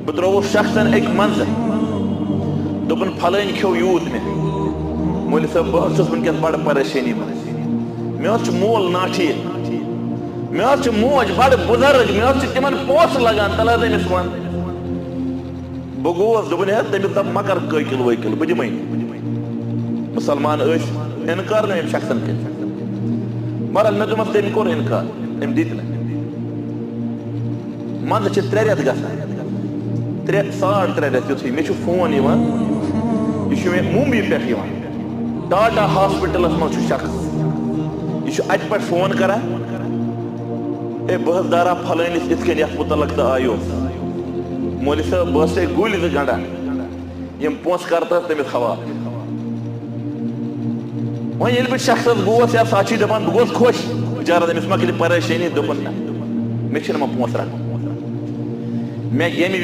بہ تروس شخصن ایک منظر دپن پھلٲنۍ کھیو یوٗت مےٚ مولوی صٲب بہٕ حظ چھُس وٕنکٮ۪س بڑٕ پریشٲنی منٛز مےٚ حظ چھُ مول ناٹھیٖک مےٚ حظ چھِ موج بڑٕ بُزرگ مےٚ حظ چھِ تِمن پونٛسہٕ لگان تلہٕ حظ أمِس وَن بہٕ گوس دوٚپُن ہے تٔمِس دپ مہ کر قٲکِل وٲکِل بہٕ دِمے مُسلمان ٲسۍ اِنکار نہٕ أمۍ شخصن کٔرِتھ بہرحال مےٚ دوٚپمس تٔمۍ کوٚر اِنکار أمۍ دِتۍ نہٕ منٛزٕ چھِ 3 رٮ۪تھ گژھان 3.5 رٮ۪تھ یُتھُے مےٚ چھُ فون یِوان یہِ چھُ مےٚ ممبئی پٮ۪ٹھ یِوان ٹاٹا ہاسپِٹلس منٛز چھُ شخص یہِ چھُ اَتہِ پٮ۪ٹھ فون کران ہے بہٕ حظ دارا پھلٲنِس یِتھ کٔنۍ یتھ مُتعلق تہٕ آیوس مولوی صٲب بہٕ ٲسے گُلۍ 2 گنڈان یِم پونٛسہٕ کر تہٕ تٔمِس حوالہٕ وۄنۍ ییٚلہِ بہٕ شخصس گوس یا ساتھی دپان بہٕ گوس خۄش بِچارس أمِس مۄکلہِ پریشٲنی دوٚپُن نہ مےٚ چھِنہٕ وۄنۍ پونٛسہٕ رٹُن مےٚ ییٚمہِ